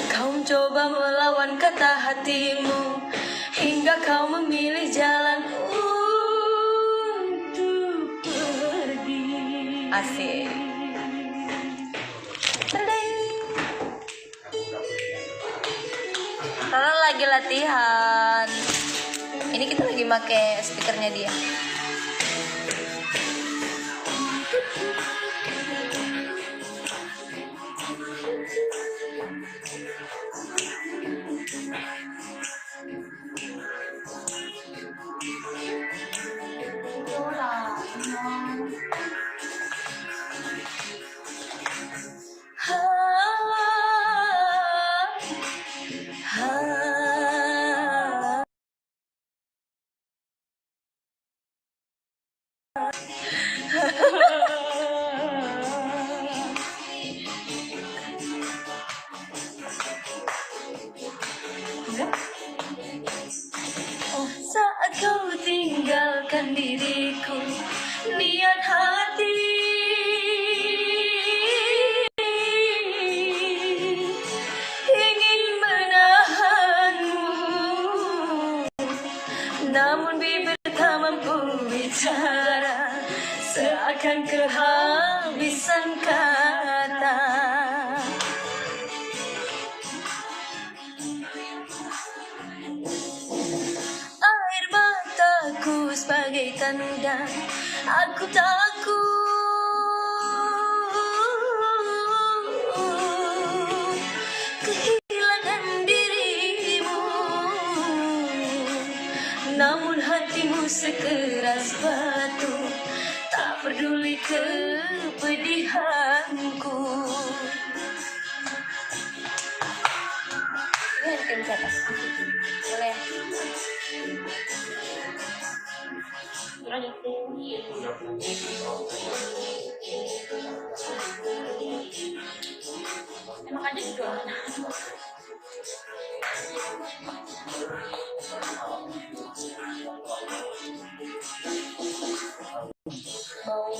Kau coba melawan kata hatimu hingga kau memilih jalan untuk pergi. Asik. Rara lagi latihan. Ini kita lagi pakai speakernya dia. Saat kau tinggalkan diriku, niat hati ingin menahanmu, namun bibir tak mampu bicara, seakan kehabisan kata. Air mataku sebagai tanda aku takut kehilangan dirimu, namun hatimu sekeras batu, tak peduli kepedihanku. Ini tim ke atas. Boleh. Enak aja gitu. Bau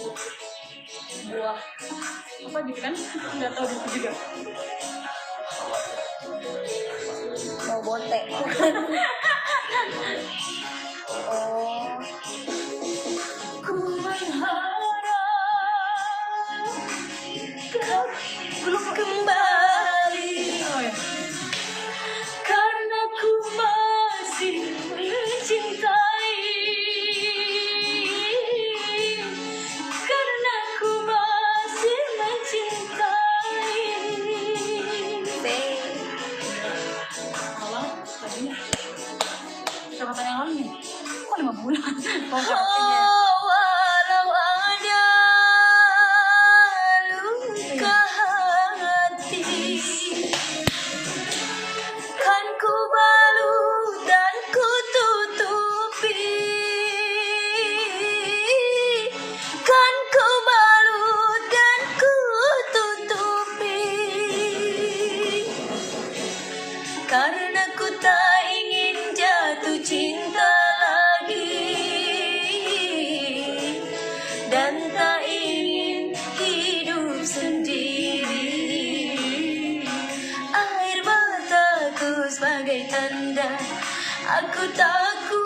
buah apa gitu kan? Nggak tahu gitu juga. Bau botek. Oh. Ku mengharap kau belum kembali. Oh, ya. Karena ku masih mencintai. Karena ku masih mencintai. Malam tadinya Ramadan yang lalu nih. Kok 5 bulan? Walau ada luka hati, kan ku balut dan ku tutupi, kan ku balut dan ku tutupi, karena ku tak ingin jatuh cinta dan tak ingin hidup sendiri. Air mataku sebagai tanda aku takut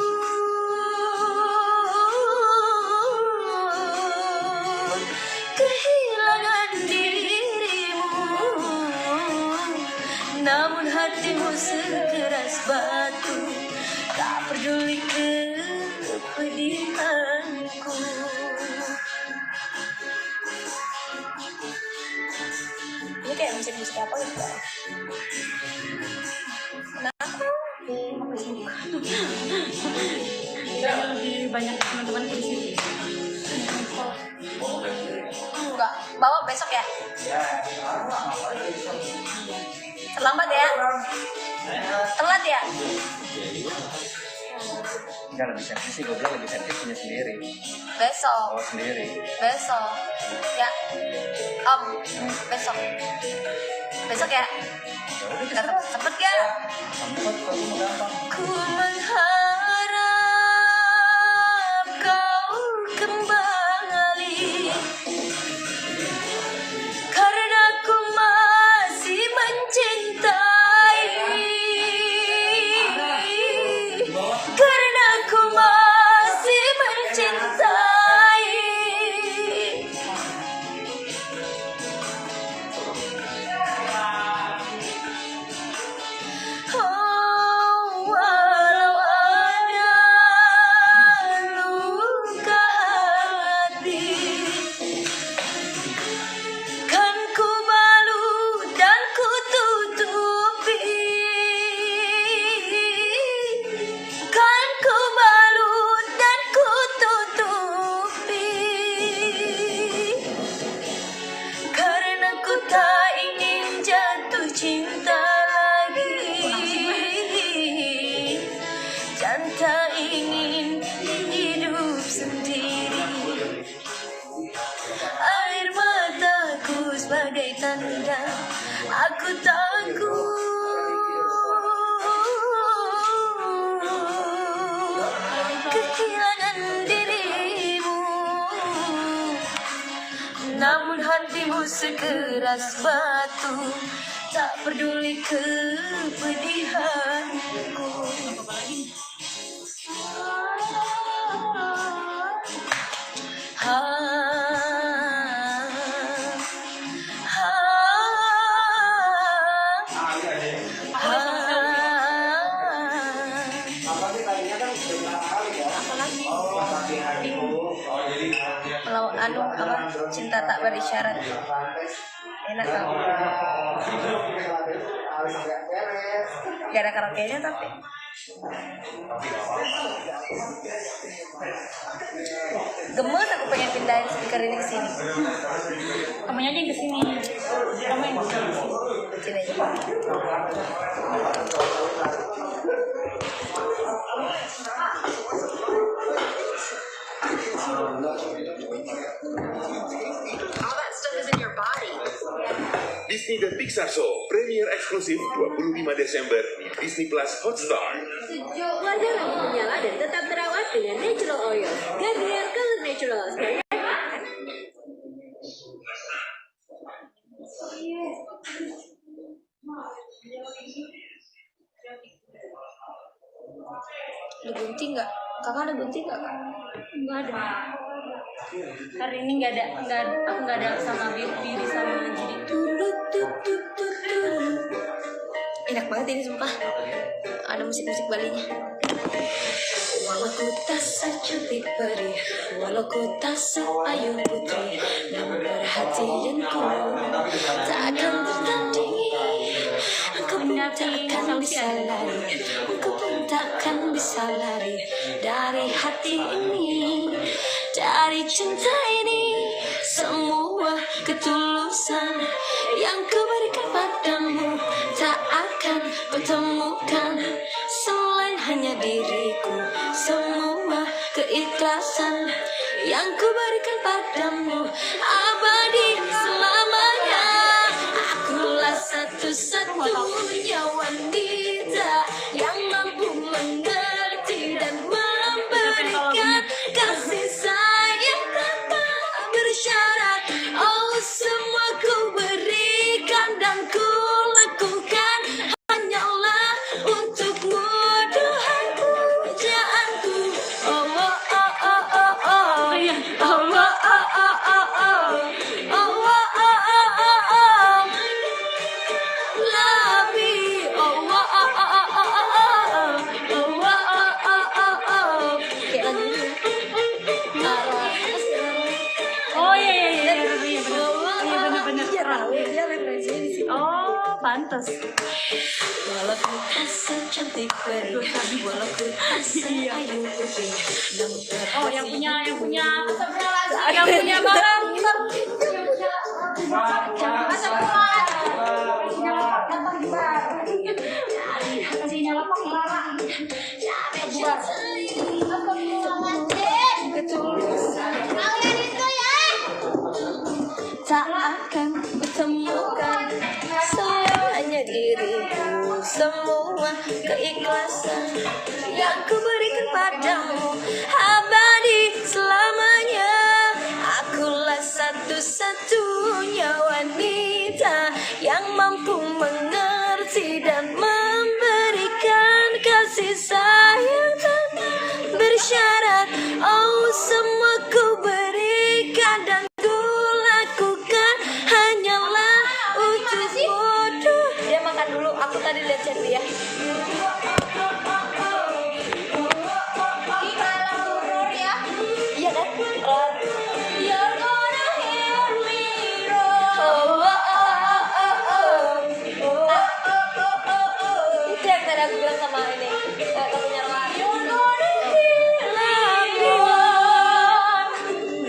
kehilangan dirimu, namun hatimu sekeras batu, tak peduli kepedihanku. Ini kayak musik-musik apa gitu ya? Kenapa? Lebih banyak teman-teman di sini. Enggak, bawa besok ya? Terlambat ya? Telat ya? Enggak, lebih servis sih, gue bilang lebih servis punya sendiri. Besok. Oh, sendiri. Besok. Ya. Om, besok. Besok ya? Kita sempet ya? Sempet, kalau mau gampang. Ku mengharap kau kembali, karena ku masih mencintai. ketakutan dan aku takut kehilangan dirimu. Namun hatimu sekeras batu, tak peduli kepedihanku. Ha, ha, ha. Melawan cinta tak berisyarat. Enak tau. Gak ada karaoke-nya tapi gemes aku pengen pindahin speaker ini ke sini. Kamunya aja yang kesini. Kamu yang kesini. Sini aja. Disney dan Pixar Show premier eksklusif 25 Desember di Disney Plus Hotstar. Sejuk wajah langsung menyala dan tetap terawat dengan natural oil. Garnier Color Natural. Ada gunting nggak? Kakak ada gunting nggak kak? Enggak ada. Hari ini aku nggak ada sama Bibi sama jadi. Enak banget ini sumpah. Ada musik-musik Balinya. Walau ku tak secantik peri, walau ku tak seayu putri, namun perhatianku tak akan tertandingi. Engkau pun tak akan bisa lari, engkau pun tak akan bisa lari dari hati ini, dari cinta ini. Semua ketulusan yang kuberikan padamu tak akan kutemukan selain hanya diriku. Semua keikhlasan yang kuberikan padamu abadi selamanya. Akulah satu-satunya wanita yang mampu mengerti dan memberikan kasih sayang tanpa bersyarat. Oh, semua ku berikan dan ku lakukan hanyalah untukmu. Tuhan pujaanku. Oh, oh, oh, oh, oh, oh. Oh, oh, oh, oh, oh, oh. Oh, oh, oh, oh, oh, oh. Love me. Oh, oh, oh, oh, oh, oh, oh. Oh, oh, oh, oh, oh, oh. Kayak lagu ini. Oh iya benar. Dia referensinya di sini. Oh pantas. Walau ku tak secantik peri, walau ku tak seayu putri, namun Oh yang punya perhatianku yang punya barang. Kasihnya lapang Rara. ketulusan tak akan kutemukan selain hanya diriku. Semua keikhlasan yang kuberikan padamu abadi selamanya. Akulah satu-satunya wanita yang mampu mengerti dan memberikan kasih sayang tanpa bersyarat. Oh, semua ku berikan dan ku lakukan hanyalah untukmu. Dia makan dulu, aku tadi lihat chat dia. Iya kan? You're gonna hear me roar. Itu yang tadi aku bilang sama ini lagunya Roar. You're gonna hear me roar.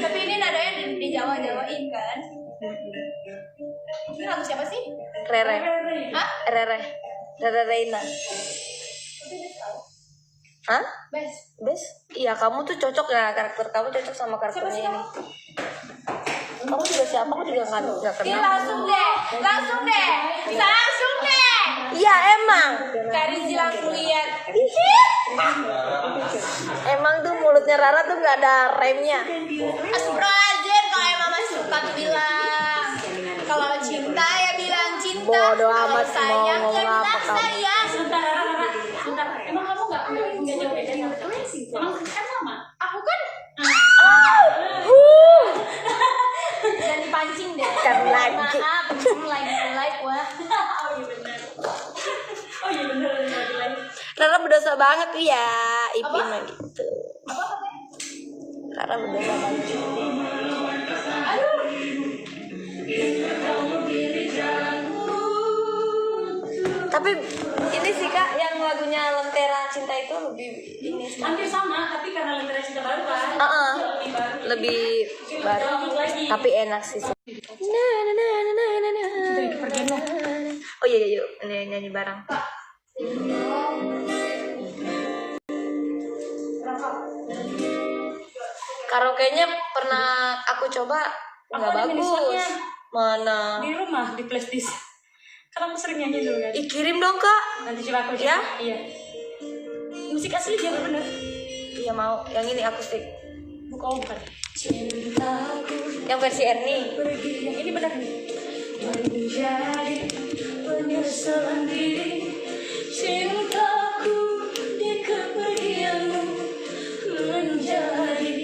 Tapi ini nadanya di Jawa-Jawain kan? Ini lagu siapa sih? Rere. Hah? Rere Reina. Hah? Best. Bes? Iya, kamu tuh cocok ya, karakter kamu cocok sama karakternya ini. Kamu juga siapa? Aku juga nggak Ya kenal. langsung deh. Bisa langsung deh. Iya emang. Kak Rizky langsung lihat. Emang tuh mulutnya Rara tuh nggak ada remnya. Astagfirullahaladzim, kalau emang masih suka tuh bilang. Kalau cinta ya bilang cinta. Bodoh Kalau amat, sayang mau ya ngomong apa bilang kamu. sayang. Sebentar, emang kamu nggak jauh beda sama temen sih? Emang kan sama? Aku kan jangan dipancing deh. Kan lagi. Maaf, lagi live wah. Oh iya bener lagi. Rara berdosa banget tuh ya, Ipin mah gitu. Rara berdosa banget. Tapi ini sih Kak, yang lagunya Lentera Cinta itu lebih ini sih. Hampir sama, tapi karena Lentera Cinta baru kan. Lebih baru. Lebih baru. Tapi enak sih. Oh iya yuk, nyanyi bareng. Karaoke-nya pernah aku coba nggak Aku ada bagus. minisonya. Mana? Di rumah, di playlist. Karena aku sering nyanyi dulu kan. Ih, kirim dong Kak. Nanti coba aku Ya? Iya. Musik asli dia bener. Iya mau, yang ini akustik. Bukan. Yang versi Ernie. Yang ini bener nih. Menjadi penyesalan diri, cintaku di kepergianmu menjadi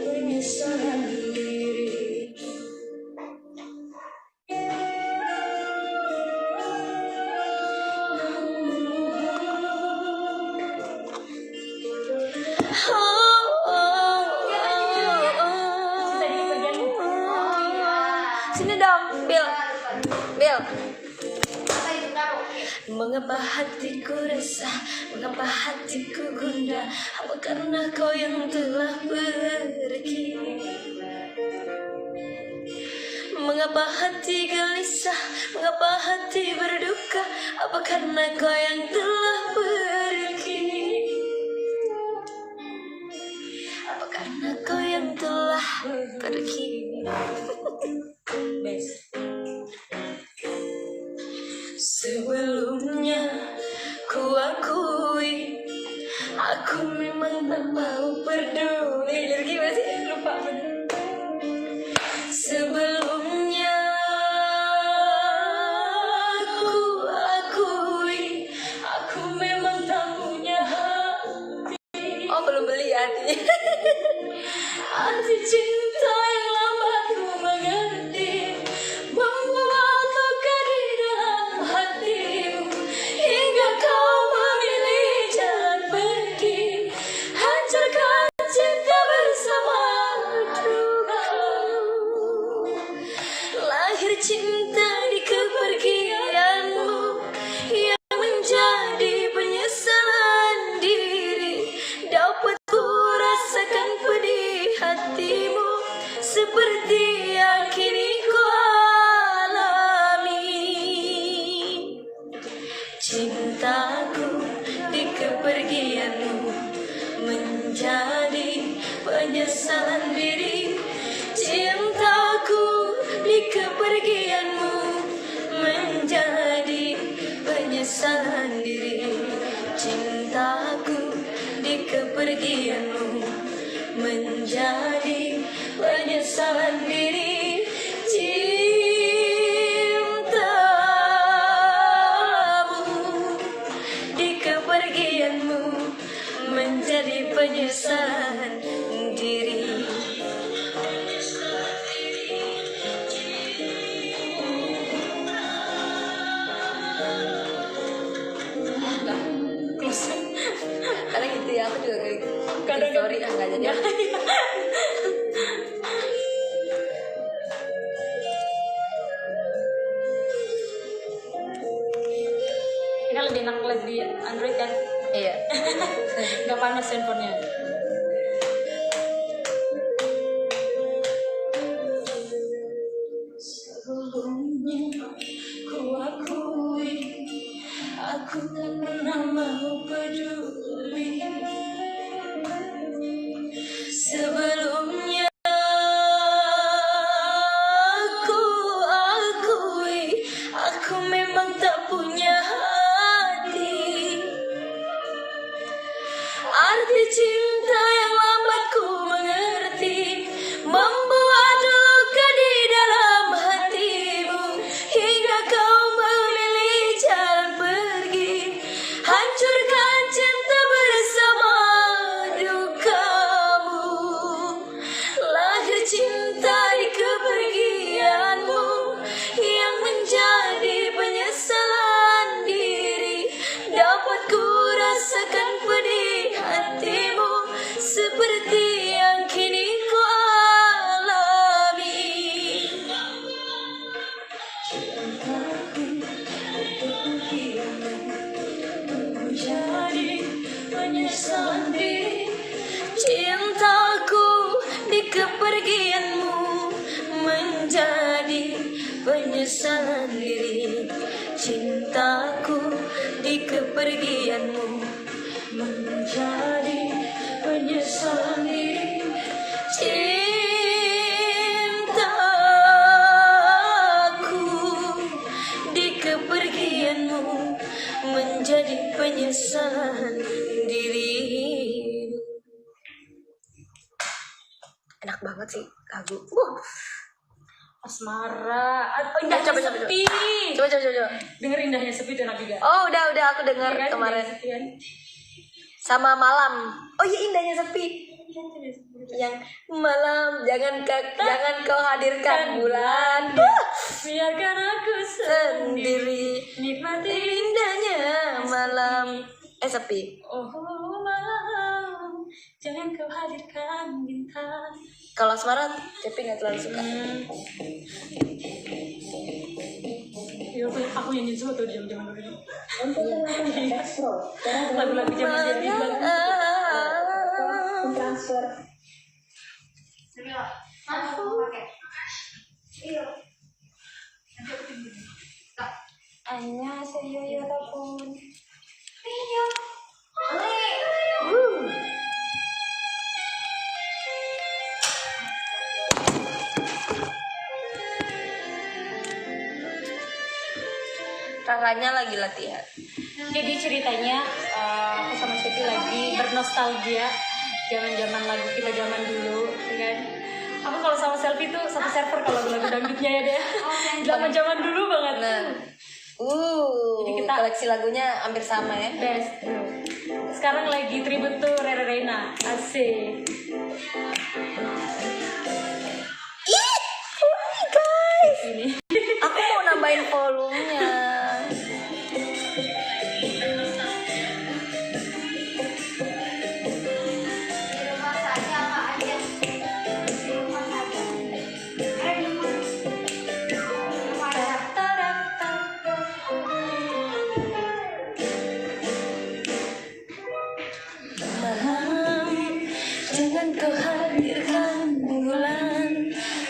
penyesalan diri. Sini dong, Bill. Mengapa hatiku resah, mengapa hatiku gundah, apa karena kau yang telah pergi. Mengapa hati gelisah, mengapa hati berduka, apa karena kau yang telah pergi. Apa karena kau yang telah pergi. Sebelumnya ku akui aku memang tak mau peduli. Jadi gimana sih? Lupa. Sebelumnya ku akui aku memang tak punya hati. Oh belum beli hati. Hati cinta yang lambat ku mengerti, membuat luka di dalam hatimu hingga kau memilih jalan pergi, hancurkan cinta bersama dukamu. Lahir cinta di kepergianmu yang menjadi penyesalan diri, dapat ku rasakan pedih hatimu seperti yang kini ku alami. Cintaku di kepergianmu menjadi penyesalan diri. Cintaku di kepergianmu menjadi penyesalan diri. Cintaku di kepergianmu menjadi penyesalan diri. Cintamu di kepergianmu menjadi penyesalan diri. Karena gitu ya, aku juga kayak gitu. Kadang- Sorry, nggak jadi. Ini kan lebih enak live di Android kan. Iya. Nggak panas handphonenya. Sebelumnya ku akui aku tak pernah mau peduli. Sebelumnya penyesalan diri. Cintaku di kepergianmu menjadi penyesalan diri. Cintaku di kepergianmu menjadi penyesalan diri. Enak banget sih lagu. Asmara. Indahnya Coba. sepi. Coba. Denger indahnya sepi itu enak juga. Oh, udah aku dengar Iya kan, kemarin. Indahnya Sepi kan? Sama malam. Oh iya, indahnya sepi. Yang malam jangan kau hadirkan bulan. Biarkan aku Sendiri nikmati indahnya malam. Sepi. oh malam, jangan kau hadirkan bintang. Kalau asmara, Cepi nggak terlalu suka. Ya, aku nyanyi semua tuh zaman dulu. Lagu-lagu zaman dulu. 안녕하세요 여러분. Kakaknya lagi latihan. Jadi ceritanya aku sama Siti lagi bernostalgia zaman-zaman lagu kita zaman dulu, kan? Aku kalau sama Selfie tuh satu server kalau lagu dangdutnya ya deh. Zaman-zaman dulu banget. Nah, Jadi kita- koleksi lagunya hampir sama ya. Best. Sekarang lagi tribute tuh Rere Reina. Asik. Guys, Ini. aku mau nambahin volumenya. Malam, jangan kau hadirkan bulan,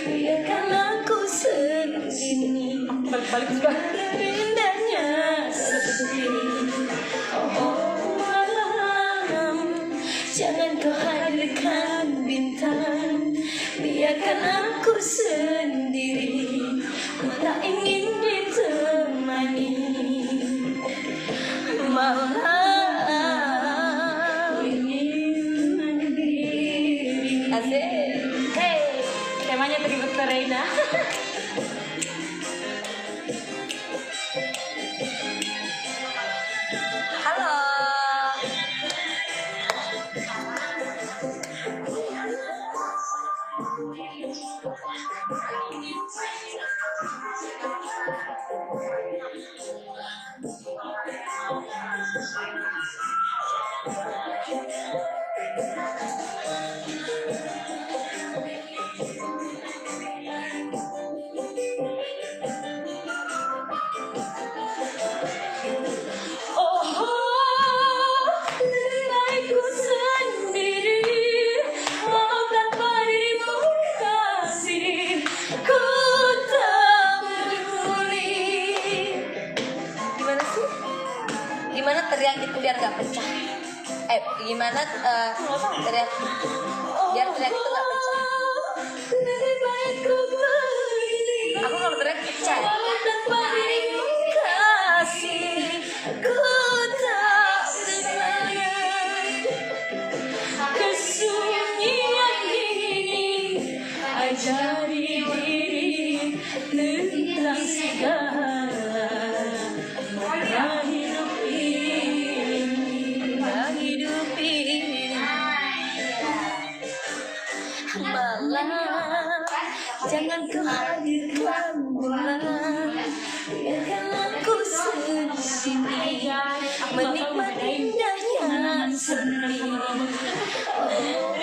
biarkan aku sendiri. Balik-balik juga. Indahnya sepi. Oh malam, jangan kau hadirkan bintang, biarkan aku sendiri. Aku tak ingin ditemani. Malam ini asik. Hey, temanya tribute ke Reina. Halo. Lebih baik ku sendiri, mau tanpa dirimu kasih. Ku tak peduli. Gimana sih? Gimana teriak itu biar gak pecah? Gimana teriak biar teriak itu gak pecah? Lebih baik ku pergi, Aku kalau teriak pecah. mau tanpa dirimu Kasih ku tak berdaya. kesunyian ini. Ajari diri tentang segala makna hidup ini. Hidup ini malam, jangan kau hadirkan bulan, biarkan aku sendiri menikmati indahnya sendiri.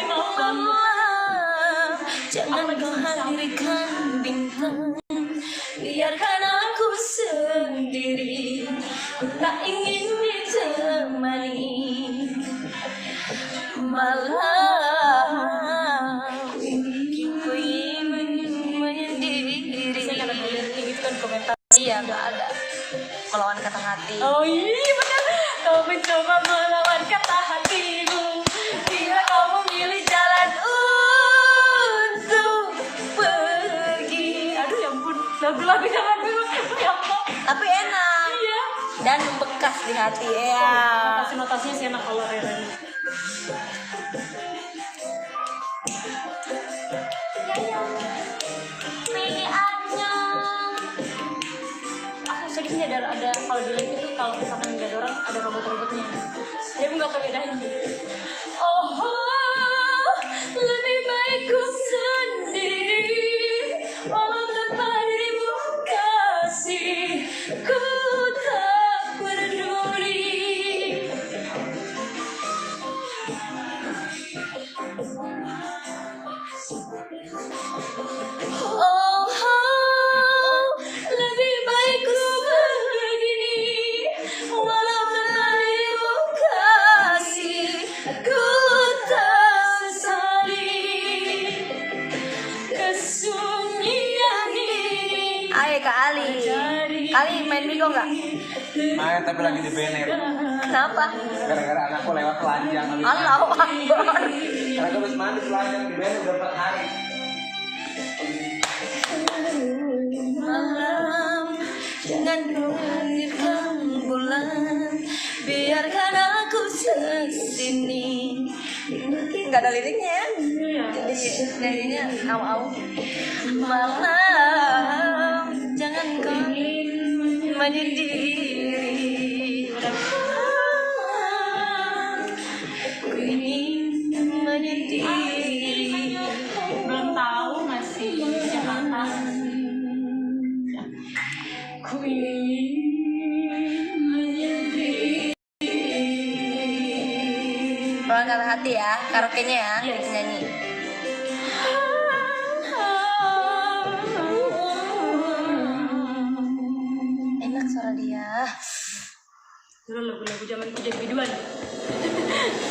Oh malam, jangan kau hadirkan bintang, biarkan aku sendiri. Ku tak ingin ditemani. Malam ku ingin menyendiri. Saya kadang lihat kayak gitu kan komentar Iya, nggak ada melawan kata hati. Oh iya benar. Kau mencoba melawan kata hatimu. Bila kau memilih jalan untuk pergi. Aduh ya ampun, lagu-lagu zaman dulu. Ya ampun. Tapi enak Iya. dan membekas di hati ya. Notasi-notasinya sih enak kalau Rere. Aku sedihnya ada kalau di live itu kalau misalkan nggak ada orang ada robot-robotnya. Dia nggak kebedain. Oh, lebih baik ku sendiri walau tanpa dirimu kasih ku tak peduli. Oh, lebih baik ku begini walau tanpa dirimu kasih ku tak sesali kesunyian ini. Ayo Kak Ali. Ali main Bigo nggak? Main tapi lagi di Bener. Kenapa? Gara-gara anakku lewat telanjang. Allahu Akbar. Karena gue habis mandi telanjang di Bener udah 4 hari. Malam jangan hadirkan bulan, biarkan aku sesini. Nggak ada liriknya ya? Jadi nyanyinya au-au. Malam jangan kau menyendiri. Ku ingin menyendiri. Belum tahu masih Jakarta. Ku ingin menyendiri. Pelan kata hati ya, karaoke-nya ya, Yes. nyanyi. Enak suara dia. Dulu lagu-lagu zaman udah biduan.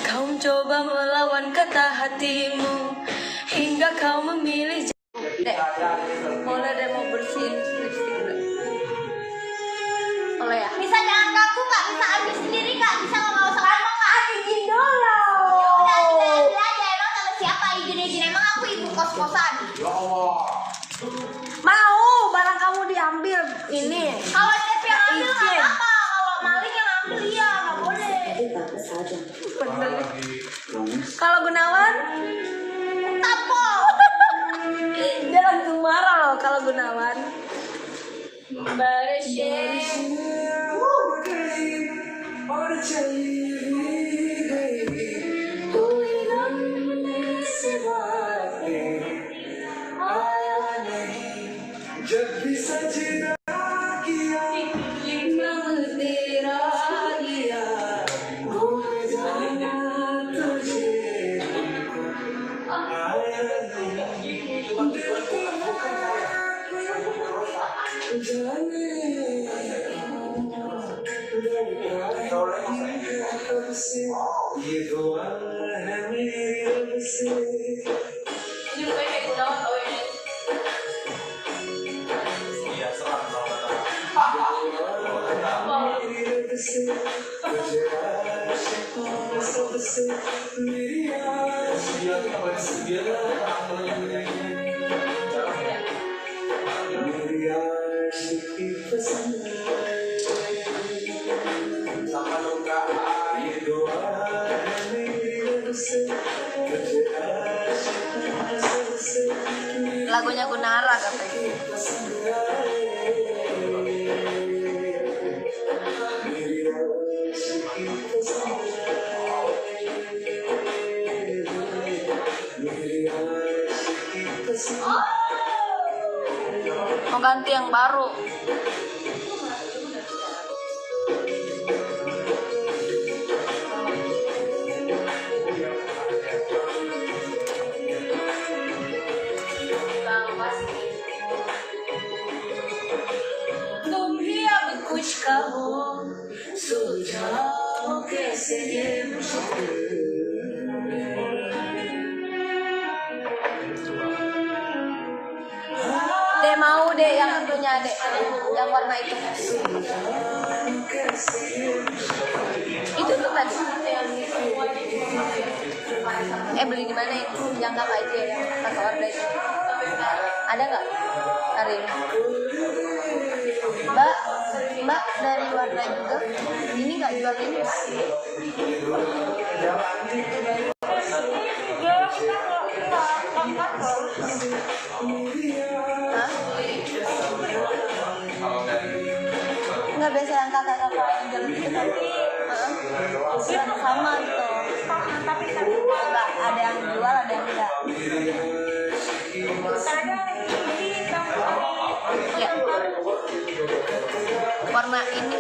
Kau coba melawan kata hatimu hingga kau memilih. Dek, boleh deh mau bersihin lipstick dulu. Boleh ya? Bisa jangan kaku Kak, bisa ambil sendiri Kak, bisa nggak usah emang Kak izin dulu. Ya udah kita ambil aja, emang sama siapa izin emang aku ibu kos-kosan. Mau barang kamu diambil ini. Kalau chef yang ambil nggak Izin. apa-apa, kalau maling yang ambil iya nggak boleh. Kalau Gunawan, Tapo. dia langsung marah loh kalau Gunawan. Lagunya Gunara katanya. Mau ganti yang baru. तुम भी अब कुछ कहो सुझाओ कैसे ये मुश्किल Dek mau deh yang punya Dek, yang warna itu. Itu tuh tadi. Beli di mana itu? Yang kakak aja ya, kakak order itu. Ada nggak hari ini? Mbak dari warna juga. Ini nggak jual ini? Hah? Nggak biasa yang kakak-kakak yang jual itu tapi sama gitu. Nggak ada yang jual, ada yang enggak. Ya. Warna ini.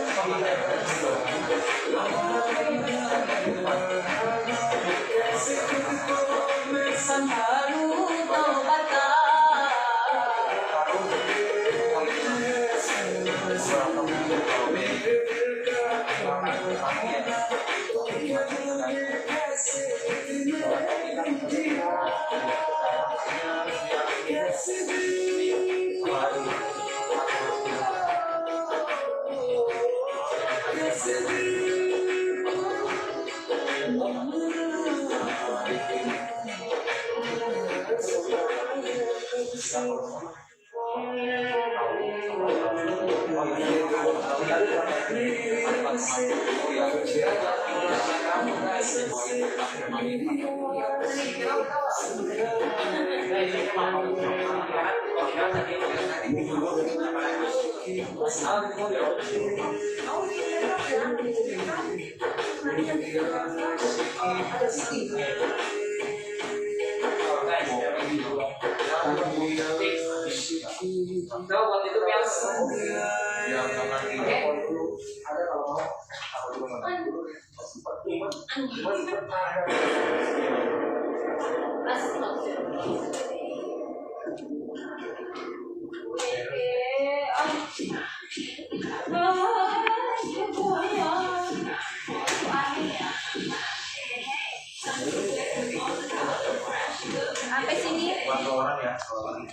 Sampai sini.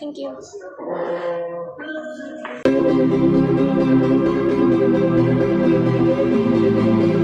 Thank you.